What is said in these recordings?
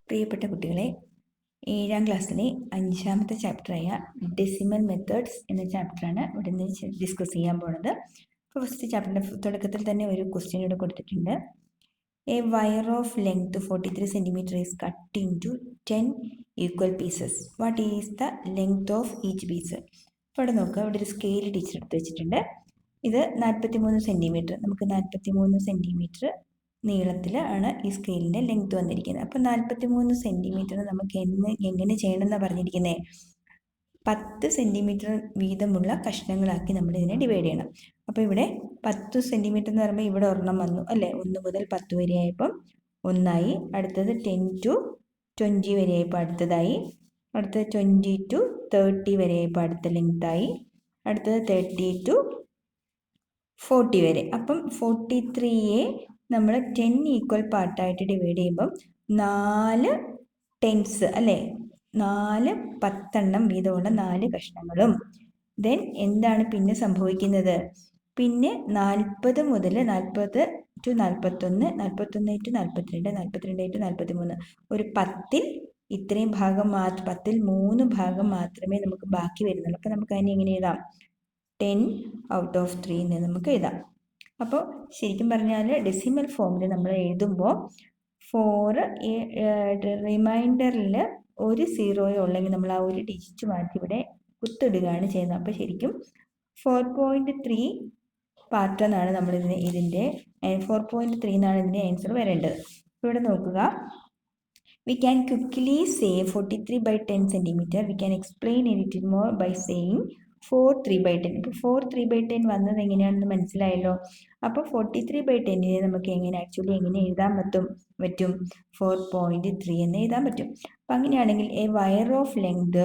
പ്രിയപ്പെട്ട കുട്ടികളെ, 7ാം ക്ലാസ്സിലെ 5ാമത്തെ ചാപ്റ്ററായ ഡെസിമൽ മെത്തേഡ്സ് എന്ന ചാപ്റ്ററാണ് ഇവിടെ നിന്ന് ഡിസ്കസ് ചെയ്യാൻ പോണത്. അപ്പോൾ ഫസ്റ്റ് ചാപ്റ്ററിൻ്റെ തുടക്കത്തിൽ തന്നെ ഒരു ക്വസ്റ്റ്യൻ ഇവിടെ കൊടുത്തിട്ടുണ്ട്. A wire of length 43 cm is cut into 10 equal pieces. What is the length of each piece? അപ്പോൾ ഇവിടെ നോക്കുക, ഇവിടെ ഒരു സ്കെയിൽ ടീച്ചർ എടുത്ത് വെച്ചിട്ടുണ്ട്. ഇത് 43 സെൻറ്റിമീറ്റർ, നമുക്ക് 43 സെൻറ്റിമീറ്റർ നീളത്തിൽ ആണ് ഈ സ്കെയിലിൻ്റെ ലെങ്ത് വന്നിരിക്കുന്നത്. അപ്പോൾ 43 സെൻറ്റിമീറ്റർ നമുക്ക് എങ്ങനെ ചെയ്യണമെന്നാണ് പറഞ്ഞിരിക്കുന്നത്? 10 സെൻറ്റിമീറ്റർ വീതമുള്ള കഷ്ണങ്ങളാക്കി നമ്മൾ ഇതിനെ ഡിവൈഡ് ചെയ്യണം. അപ്പോൾ ഇവിടെ 10 സെൻറ്റിമീറ്റർ എന്ന് പറയുമ്പോൾ ഇവിടെ ഒരെണ്ണം വന്നു അല്ലേ, 1 മുതൽ 10 വരെ ആയപ്പം ഒന്നായി, അടുത്തത് 10 to 20 വരെ ആയപ്പോൾ അടുത്തതായി, അടുത്തത് 20 to 30 വരെ ആയപ്പോൾ അടുത്ത ലെങ്തായി, അടുത്തത് 30 to 40 വരെ. അപ്പം 43യെ നമ്മൾ 10 ഈക്വൽ പാർട്ടായിട്ട് ഡിവൈഡ് ചെയ്യുമ്പം 4 ടെൻസ് അല്ലേ, 4 10 വീതമുള്ള 4 കഷ്ണങ്ങളും. ദെൻ എന്താണ് പിന്നെ സംഭവിക്കുന്നത്? പിന്നെ 40 മുതൽ 40 to 41, 41 to 42, 42 to 43, ഒരു 10ൽ ഇത്രയും ഭാഗം മാത്രം, 10ൽ 3 ഭാഗം മാത്രമേ നമുക്ക് ബാക്കി വരുന്നുള്ളൂ. അപ്പോൾ നമുക്ക് അതിനെ എങ്ങനെ എഴുതാം? 10 ഔട്ട് ഓഫ് 3 എന്ന് നമുക്ക് എഴുതാം. അപ്പോൾ ശരിക്കും പറഞ്ഞാൽ ഡെസിമൽ ഫോമിൽ നമ്മൾ എഴുതുമ്പോൾ റിമൈൻഡറിൽ ഒരു സീറോയോ ഉള്ളെങ്കിൽ നമ്മൾ ആ ഒരു ഡിജിറ്റ് മാറ്റി ഇവിടെ കുത്തിടുകയാണ് ചെയ്യുന്നത്. അപ്പോൾ ശരിക്കും 4.3 പാർട്ട് എന്നാണ് ഇതിൻ്റെ 4.3 എന്നാണ് ഇതിൻ്റെ ആൻസർ വരേണ്ടത്. ഇവിടെ നോക്കുക, we can quickly say 43 by 10 cm. We can explain a little more by saying 4 3 by 10. ഇപ്പോൾ 4 3 by 10 വന്നത് എങ്ങനെയാണെന്ന് മനസ്സിലായല്ലോ. അപ്പോൾ 43 by 10നെ നമുക്ക് എങ്ങനെ എഴുതാൻ പറ്റും? 4.3 എന്ന് എഴുതാൻ പറ്റും. അപ്പം അങ്ങനെയാണെങ്കിൽ a wire of length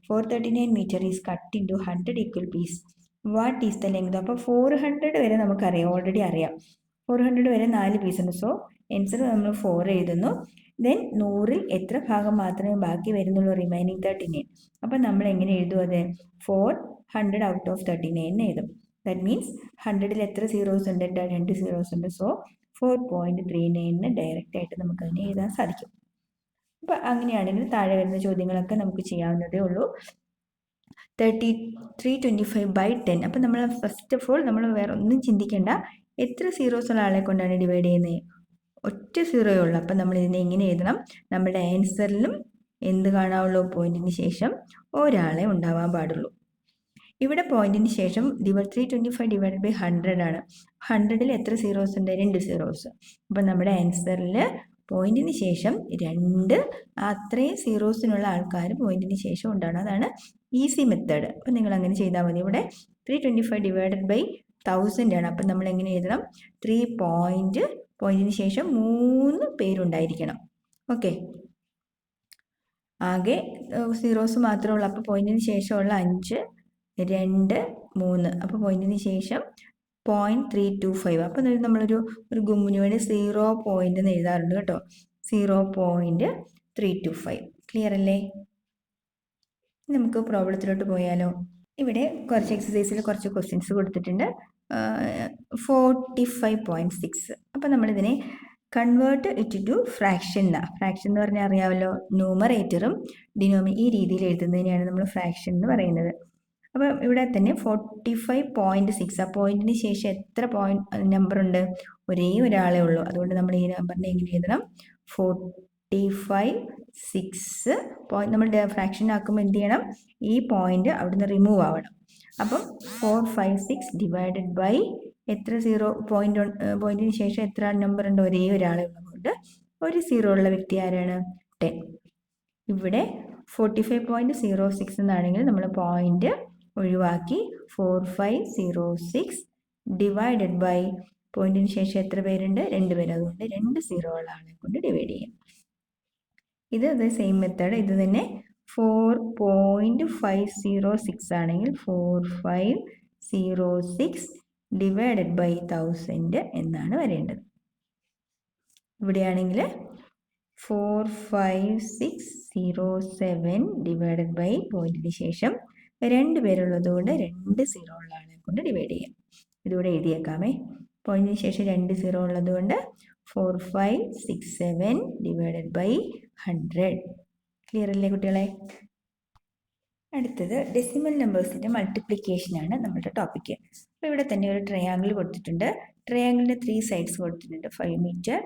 439 meter is cut into 100 equal piece. What is the length? അപ്പോൾ 400 വരെ നമുക്കറിയാം, ഓൾറെഡി അറിയാം. 400 വരെ 4 പീസുണ്ട്. സോ ആൻസർ നമ്മൾ 4 എഴുതുന്നു. ദെൻ 100ൽ എത്ര ഭാഗം മാത്രമേ ബാക്കി വരുന്നുള്ളൂ? റിമൈനിങ് 39. അപ്പം നമ്മൾ എങ്ങനെ എഴുതും? അത് 400 ഔട്ട് ഓഫ് 39 എഴുതും. ദാറ്റ് മീൻസ് 100ൽ എത്ര സീറോസ് ഉണ്ട്? 2 സീറോസ് ഉണ്ട്. സോ 4.39 ഡയറക്റ്റ് ആയിട്ട് നമുക്ക് അതിനെ എഴുതാൻ സാധിക്കും. അപ്പം അങ്ങനെയാണെങ്കിൽ താഴെ വരുന്ന ചോദ്യങ്ങളൊക്കെ നമുക്ക് ചെയ്യാവുന്നതേ ഉള്ളൂ. 325 by 10. അപ്പം നമ്മൾ ഫസ്റ്റ് ഓഫ് ഓൾ നമ്മൾ വേറെ ഒന്നും ചിന്തിക്കേണ്ട. എത്ര സീറോസ് ഉള്ള ആളെ കൊണ്ടാണ് ഡിവൈഡ് ചെയ്യുന്നത്? ഒറ്റ സീറോയേ ഉള്ളൂ. അപ്പം നമ്മൾ ഇതിനെ എങ്ങനെ എഴുതണം? നമ്മുടെ ആൻസറിലും എന്ത് കാണാവുള്ളൂ? പോയിന്റിന് ശേഷം ഒരാളെ ഉണ്ടാവാൻ പാടുള്ളൂ. ഇവിടെ പോയിന്റിന് ശേഷം 325 ഡിവൈഡ് ബൈ 100 ആണ്. 100ൽ എത്ര സീറോസ് ഉണ്ട്? 2 സീറോസ്. അപ്പം നമ്മുടെ ആൻസറിൽ പോയിന്റിന് ശേഷം 2 അത്രയും സീറോസിനുള്ള ആൾക്കാർ പോയിന്റിന് ശേഷം ഉണ്ടാണ്. അതാണ് ഈസി മെത്തേഡ്. അപ്പം നിങ്ങൾ അങ്ങനെ ചെയ്താൽ മതി. ഇവിടെ 325 ഡിവൈഡഡ് ബൈ 1000 ആണ്. അപ്പം നമ്മൾ എങ്ങനെ എഴുതണം? 3 പോയിന്റിന് ശേഷം 3 പേരുണ്ടായിരിക്കണം. ഓക്കെ, ആകെ സീറോസ് മാത്രമേ ഉള്ളൂ. അപ്പോൾ പോയിന്റിന് ശേഷമുള്ള 5, 2, 3. അപ്പോൾ പോയിന്റിന് ശേഷം 0.325. അപ്പം നമ്മളൊരു ഗുമ്മിന് വേണ്ടി 0 പോയിന്റ് എന്ന് എഴുതാറുണ്ട് കേട്ടോ. 0.325. ക്ലിയർ അല്ലേ? നമുക്ക് പ്രോബ്ലത്തിലോട്ട് പോയാലോ. ഇവിടെ കുറച്ച് എക്സസൈസിൽ കുറച്ച് ക്വസ്റ്റ്യൻസ് കൊടുത്തിട്ടുണ്ട്. 45.6. അപ്പം നമ്മളിതിനെ കൺവേർട്ട് ഇറ്റ് ടു ഫ്രാക്ഷൻ എന്ന് പറഞ്ഞാൽ അറിയാമല്ലോ, ന്യൂമറേറ്ററും ഈ രീതിയിൽ എഴുതുന്നതിനെയാണ് നമ്മൾ ഫ്രാക്ഷൻ എന്ന് പറയുന്നത്. അപ്പം ഇവിടെ തന്നെ 45.6. ആ പോയിന്റിന് ശേഷം എത്ര നമ്പർ ഉണ്ട്? ഒരേ ഒരാളെ ഉള്ളൂ. അതുകൊണ്ട് നമ്മൾ ഈ നമ്പറിനെ എങ്ങനെ എഴുതണം? 45.6 പോയിന്റ്. നമ്മൾ ഫ്രാക്ഷൻ ആക്കുമ്പോൾ എന്ത് ചെയ്യണം? ഈ പോയിന്റ് അവിടുന്ന് റിമൂവ് ആവണം. അപ്പം 456 ഡിവൈഡഡ് ബൈ എത്ര സീറോ പോയിന്റിന് ശേഷം എത്ര നമ്പർ ഉണ്ട്? ഒരേ ഒരാളെ ഉള്ളതുകൊണ്ട് ഒരു സീറോ ഉള്ള വ്യക്തി ആരാണ്? 10. ഇവിടെ 45.06 എന്നാണെങ്കിൽ നമ്മൾ പോയിന്റ് ഒഴിവാക്കി 4506 ഡിവൈഡഡ് ബൈ പോയിന്റിന് ശേഷം എത്ര പേരുണ്ട്? 2 പേര്. അതുകൊണ്ട് 2 സീറോ ഉള്ള ആളെ കൊണ്ട് ഡിവൈഡ് ചെയ്യാം. ഇത് സെയിം മെത്തേഡ്. ഇത് തന്നെ 4.506 ആണെങ്കിൽ 4506 ഡിവൈഡഡ് ബൈ 1000 എന്നാണ് വരേണ്ടത്. ഇവിടെയാണെങ്കിൽ 45607 ഡിവൈഡഡ് ബൈ പോയിന്റിന് ശേഷം 2 പേരുള്ളത് കൊണ്ട് 2 സീറോ ഉള്ള ആളെ കൊണ്ട് ഡിവൈഡ് ചെയ്യാം. ഇതിവിടെ എഴുതിയേക്കാമേ. പോയിന്റിന് ശേഷം 2 സീറോ ഉള്ളത് കൊണ്ട് 4567 ഡിവൈഡഡ് ബൈ 100. ക്ലിയർ അല്ലേ കുട്ടികളെ? അടുത്തത് ഡെസിമൽ നമ്പേഴ്സിൻ്റെ മൾട്ടിപ്ലിക്കേഷനാണ് നമ്മുടെ ടോപ്പിക്ക്. അപ്പോൾ ഇവിടെ തന്നെ ഒരു ട്രയാങ്കിൾ കൊടുത്തിട്ടുണ്ട്. ട്രയാങ്കിളിൻ്റെ 3 സൈഡ്സ് കൊടുത്തിട്ടുണ്ട്. 5 മീറ്റർ,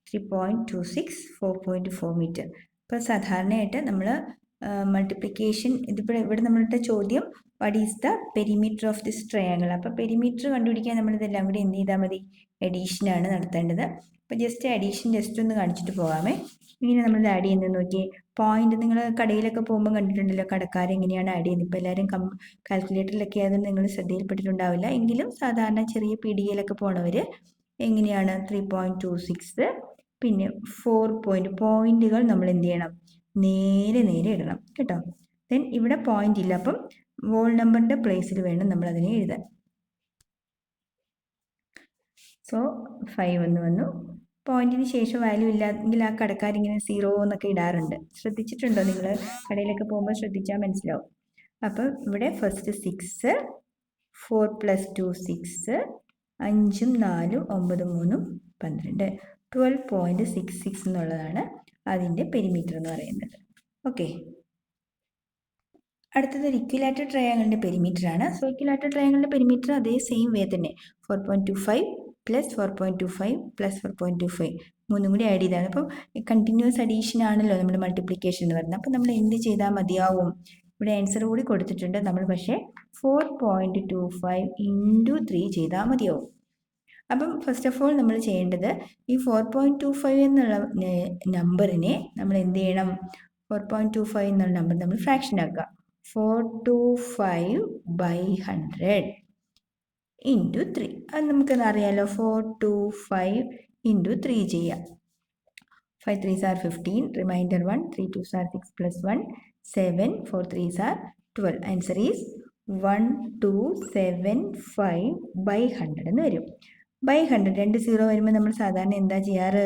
3.26, 4.4 മീറ്റർ. അപ്പോൾ സാധാരണയായിട്ട് നമ്മൾ മൾട്ടിപ്ലിക്കേഷൻ ഇവിടെ നമ്മളുടെ ചോദ്യം what is the perimeter of this triangle. അപ്പോൾ പെരിമീറ്റർ കണ്ടുപിടിക്കാൻ നമ്മളിതെല്ലാം കൂടി എന്ത് ചെയ്താൽ മതി? എഡീഷനാണ് നടത്തേണ്ടത്. അപ്പോൾ ജസ്റ്റ് ഒന്ന് കാണിച്ചിട്ട് പോകാമേ. ഇങ്ങനെ നമ്മൾ ആഡ് ചെയ്യുന്നത് നോക്കിയേ. പോയിന്റ് നിങ്ങൾ കടയിലൊക്കെ പോകുമ്പോൾ കണ്ടിട്ടുണ്ടല്ലോ കടക്കാരെങ്ങനെയാണ് ആഡ് ചെയ്യുന്നത്. ഇപ്പോൾ എല്ലാവരും കാൽക്കുലേറ്ററിലൊക്കെ ആയതുകൊണ്ട് നിങ്ങൾ ശ്രദ്ധയിൽപ്പെട്ടിട്ടുണ്ടാവില്ല. എങ്കിലും സാധാരണ ചെറിയ പീടികയിലൊക്കെ പോണവർ എങ്ങനെയാണ് 3.26 പിന്നെ 4 പോയിന്റുകൾ നമ്മൾ എന്ത് ചെയ്യണം? നേരെ ഇടണം കേട്ടോ. ദെൻ ഇവിടെ പോയിന്റ് ഇല്ല, അപ്പം വോൾ നമ്പറിൻ്റെ പ്ലേസിൽ വേണം നമ്മൾ അതിനെ എഴുതാൻ. സോ 5 വന്നു. പോയിന്റിന് ശേഷം വാല്യൂ ഇല്ലെങ്കിൽ ആ കടക്കാരിങ്ങനെ 0 എന്നൊക്കെ ഇടാറുണ്ട്. ശ്രദ്ധിച്ചിട്ടുണ്ടോ നിങ്ങൾ? കടയിലൊക്കെ പോകുമ്പോൾ ശ്രദ്ധിച്ചാൽ മനസ്സിലാവും. അപ്പം ഇവിടെ ഫസ്റ്റ് 6, 4 + 2 6, 5ഉം 4ഉം 9ഉം 3ഉം 12, 12.66 എന്നുള്ളതാണ് അതിൻ്റെ പെരിമീറ്റർ എന്ന് പറയുന്നത്. ഓക്കെ, അടുത്തത് ഒരു ഇക്വിലാറ്റർ ട്രയാങ്കിളിൻ്റെ പെരിമീറ്റർ ആണ്. സോ ഇക്വിലാറ്റർ ട്രയാങ്കിളിൻ്റെ പെരിമീറ്റർ അതേ സെയിം വേ തന്നെ 4.25 + 4.25 + 4.25 മൂന്നും കൂടി ആഡ് ചെയ്താണ്. അപ്പം കണ്ടിന്യൂസ് അഡീഷൻ ആണല്ലോ നമ്മൾ മൾട്ടിപ്ലിക്കേഷൻ എന്ന് പറയുന്നത്. അപ്പം നമ്മൾ എന്ത് ചെയ്താൽ മതിയാവും? ഇവിടെ ആൻസർ കൂടി കൊടുത്തിട്ടുണ്ട്. നമ്മൾ പക്ഷേ 4.25 × 3 ചെയ്താൽ മതിയാവും. അപ്പം ഫസ്റ്റ് ഓഫ് ഓൾ നമ്മൾ ചെയ്യേണ്ടത് ഈ 4.25 എന്നുള്ള നമ്പറിനെ നമ്മൾ എന്ത് ചെയ്യണം? 4.25 എന്നുള്ള നമ്പർ നമ്മൾ ഫ്രാക്ഷൻ ആക്കുക. 425/100 × 3. അത് നമുക്കത് അറിയാലോ. 425 × 3 ചെയ്യാം. 5 3s are 15, remainder 1, 3 2s are 6 + 1, 7, 4 3s are 12. Answer is 1275/100 എന്ന് വരും. 100 2 0 വരുമ്പോൾ നമ്മൾ സാധാരണ എന്താ ചെയ്യാറ്?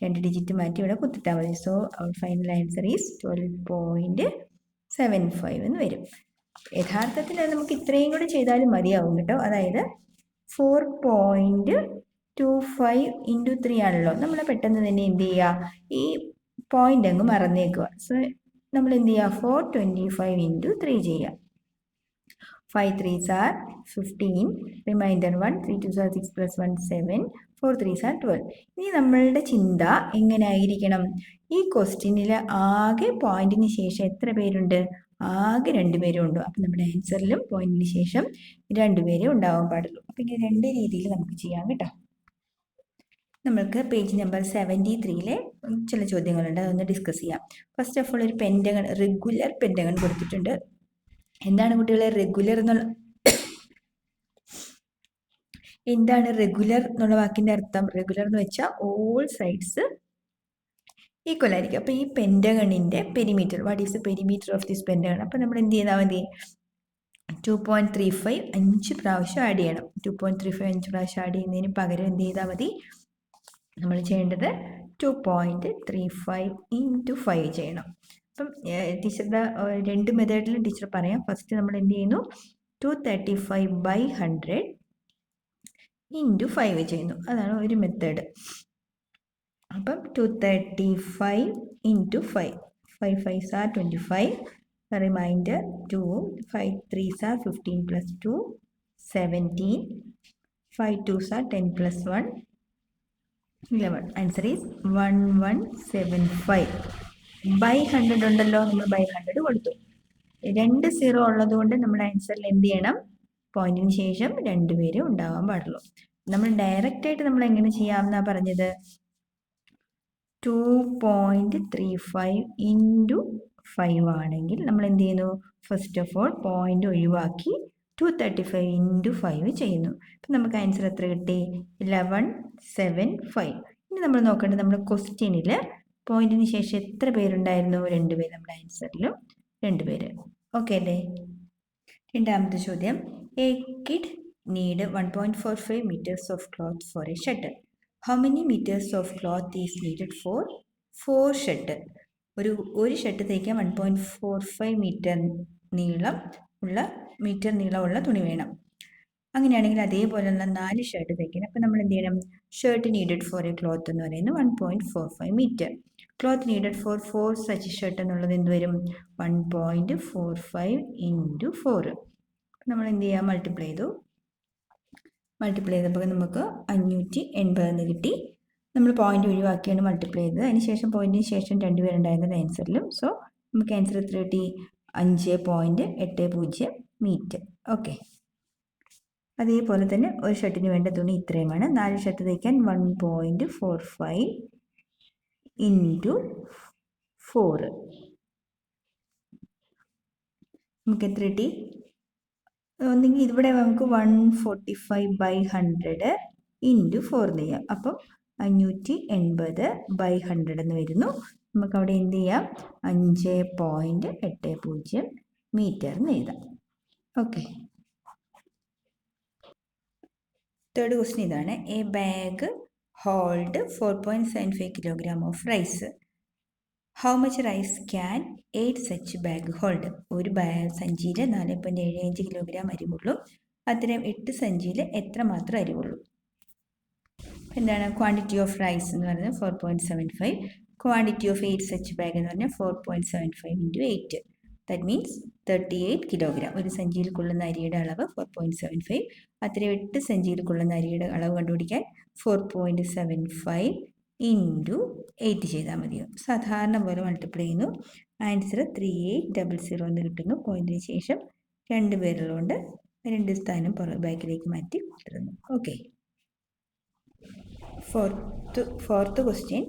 2 ഡിജിറ്റ് മാറ്റി ഇവിടെ കുത്തിട്ടാൽ മതി. So our final answer is 12.75 എന്ന് വരും. യഥാർത്ഥത്തിൽ നമുക്ക് ഇത്രയും കൂടെ ചെയ്താലും മതിയാവും കേട്ടോ. അതായത് 4.25 × 3 ആണല്ലോ. നമ്മൾ പെട്ടെന്ന് തന്നെ എന്ത് ചെയ്യുക? ഈ പോയിന്റ് അങ്ങ് മറന്നേക്കുക. സോ നമ്മൾ എന്ത് ചെയ്യുക? 425 × 3 ചെയ്യുക. 5 3s are 15, remainder 1, 3 2s are 6 + 1, 7, 4 3s are 12. ഇനി നമ്മളുടെ ചിന്ത എങ്ങനെ ആയിരിക്കണം? ഈ ക്വസ്റ്റ്യനിൽ ആകെ പോയിന്റിന് ശേഷം എത്ര പേരുണ്ട്? ആകെ 2 പേരും ഉണ്ട്. അപ്പം നമ്മുടെ ആൻസറിലും പോയിന്റിന് ശേഷം 2 പേരേ ഉണ്ടാവാൻ പാടുള്ളൂ. അപ്പം ഇങ്ങനെ 2 രീതിയിൽ നമുക്ക് ചെയ്യാം കേട്ടോ. നമ്മൾക്ക് പേജ് നമ്പർ 73 ചില ചോദ്യങ്ങളുണ്ട്, അതൊന്ന് ഡിസ്കസ് ചെയ്യാം. ഫസ്റ്റ് ഓഫ് ഓൾ ഒരു പെൻറ്റഗൺ, റെഗുലർ പെൻറ്റഗൺ കൊടുത്തിട്ടുണ്ട്. എന്താണ് കുട്ടികളെ റെഗുലർ എന്താണ് റെഗുലർ എന്നുള്ള വാക്കിന്റെ അർത്ഥം? റെഗുലർ എന്ന് വെച്ചാൽ ഓൾ സൈഡ്സ് ഈക്വൽ ആയിരിക്കും. അപ്പോൾ ഈ പെൻറ്റഗണിന്റെ perimeter, what is the perimeter of this pentagon? അപ്പോൾ നമ്മൾ എന്ത് ചെയ്താൽ മതി? 2.35 5 പ്രാവശ്യം ആഡ് ചെയ്യണം. 2.35 5 പ്രാവശ്യം ആഡ് ചെയ്യുന്നതിന് പകരം എന്ത് ചെയ്താൽ മതി? നമ്മൾ ചെയ്യേണ്ടത് 2.35 × 5 ചെയ്യണം. അപ്പം ടീച്ചറുടെ 2 മെത്തേഡിലും ടീച്ചർ പറയാം. ഫസ്റ്റ് നമ്മൾ എന്ത് ചെയ്യുന്നു? 235/100 × 5 ചെയ്യുന്നു. അതാണ് ഒരു മെത്തേഡ്. അപ്പം 235 × 5, 5 5s are 25, remainder 2, 5 3s are 15 + 2, 17, 5 2s are 10 + 1, 11. Answer is 1175/100 ഉണ്ടല്ലോ. നമ്മൾ 100 കൊടുത്തു. 2 0 ഉള്ളത് കൊണ്ട് നമ്മുടെ ആൻസറിൽ എന്ത് ചെയ്യണം? പോയിന്റിന് ശേഷം 2 പേര് ഉണ്ടാവാൻ പാടുള്ളൂ. നമ്മൾ ഡയറക്റ്റ് ആയിട്ട് നമ്മൾ എങ്ങനെ ചെയ്യാമെന്നാ പറഞ്ഞത്? 2.35 × 5 ആണെങ്കിൽ നമ്മൾ എന്ത് ചെയ്യുന്നു? ഫസ്റ്റ് ഓഫ് ഓൾ പോയിന്റ് ഒഴിവാക്കി 235 × 5 ചെയ്യുന്നു. അപ്പം നമുക്ക് ആൻസർ എത്ര കിട്ടി? 1175. ഇനി നമ്മൾ നോക്കേണ്ടത് നമ്മുടെ ക്വസ്റ്റ്യനിൽ പോയിന്റിന് ശേഷം എത്ര പേരുണ്ടായിരുന്നു? 2 പേര്. നമ്മുടെ ആൻസറിലും 2 പേര്. ഓക്കെ അല്ലേ? രണ്ടാമത്തെ ചോദ്യം, A kid need 1.45 meters of cloth for a shuttle. How many meters of cloth is needed for 4 shuttle? ഒരു ഷർട്ട് തയ്ക്കാൻ 1.45 നീളമുള്ള തുണി വേണം. അങ്ങനെയാണെങ്കിൽ അതേപോലെയുള്ള 4 ഷർട്ട് തയ്ക്കണം. അപ്പം നമ്മൾ എന്ത് ചെയ്യണം? Shirt needed for A cloth എന്ന് പറയുന്നത് 1.45 meter. Cloth needed for 4 such shirt എന്നുള്ളത് എന്ത് വരും? 1.45 ഇൻറ്റു 4. നമ്മൾ എന്ത് ചെയ്യുക? മൾട്ടിപ്ലൈ ചെയ്തപ്പോൾ നമുക്ക് 580 എന്ന് കിട്ടി. നമ്മൾ പോയിന്റ് ഒഴിവാക്കിയാണ് മൾട്ടിപ്ലൈ ചെയ്തത്. അതിനുശേഷം പോയിന്റിന് ശേഷം 2 പേരുണ്ടായിരുന്നത് ആൻസറിലും. സോ നമുക്ക് ആൻസർ എത്ര കിട്ടി? 5.80 മീറ്റർ. ഓക്കെ, അതേപോലെ തന്നെ ഒരു ഷർട്ടിന് വേണ്ട തുണി ഇത്രയുമാണ്. 4 ഷർട്ട് തയ്ക്കാൻ 1.45 ഇൻറ്റു 4. നമുക്ക് എത്ര കിട്ടി? ഒന്നെങ്കിൽ ഇവിടെ നമുക്ക് 145/100 ഇൻറ്റു 4 ചെയ്യാം. അപ്പം 580/100 എന്ന് വരുന്നു. നമുക്ക് അവിടെ എന്ത് ചെയ്യാം? 5.80 മീറ്റർ എന്ന് എഴുതാം. ഓക്കെ, തേർഡ് ക്വസ്റ്റ്യൻ ഇതാണ്. A bag hold 4.75 kilogram of rice. How much rice can 8 such bag hold? ഒരു സഞ്ചിയിൽ 4.75 കിലോഗ്രാം അരിവുള്ളൂ. അത്തരം 8 സഞ്ചിയിൽ എത്രമാത്രം അരിവുള്ളൂ? എന്താണ് ക്വാണ്ടിറ്റി ഓഫ് റൈസ് എന്ന് പറയുന്നത്? 4.75. ക്വാണ്ടിറ്റി ഓഫ് 8 സച്ച് ബാഗ് എന്ന് പറഞ്ഞാൽ 4.75 ഇൻറ്റു 8. That means 38 kilogram. ഒരു സഞ്ചിയിൽ കൊള്ളുന്ന അരിയുടെ അളവ് 4.75. അത്തരം 8 സഞ്ചിയിൽ കൊള്ളുന്ന അരിയുടെ അളവ് കണ്ടുപിടിക്കാൻ 4.75 ഇൻറ്റു 8 ചെയ്താൽ മതിയോ? സാധാരണ പോലെ മൾട്ടിപ്ലൈ ചെയ്യുന്നു. ആൻസർ 3800 എന്ന് കിട്ടുന്നു. പോയിന്റിന് ശേഷം 2 പേരുള്ളതുകൊണ്ട് 2 സ്ഥാനം ബാക്കിലേക്ക് മാറ്റി കൊടുത്തിരുന്നു. Okay, fourth question.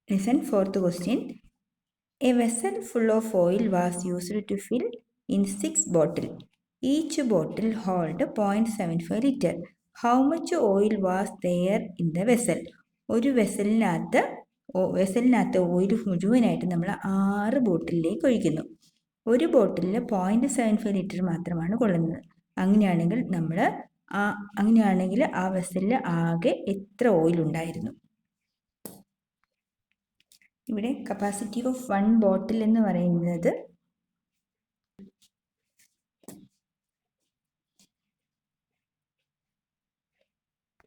Listen, fourth question. A vessel full of oil was used to fill in 6 bottles. Each bottle hold 0.75 liter. How much oil was there in the vessel? ഒരു വെസലിനകത്ത് ഓയിൽ മുഴുവനായിട്ട് നമ്മൾ 6 ബോട്ടിലേക്ക് ഒഴിക്കുന്നു. ഒരു ബോട്ടിലിൽ 0.75 ലിറ്റർ മാത്രമാണ് കൊള്ളുന്നത്. അങ്ങനെയാണെങ്കിൽ ആ വെസലിൽ ആകെ എത്ര ഓയിൽ ഉണ്ടായിരുന്നു? ഇവിടെ കപ്പാസിറ്റി ഓഫ് 1 ബോട്ടിൽ എന്ന് പറയുന്നത്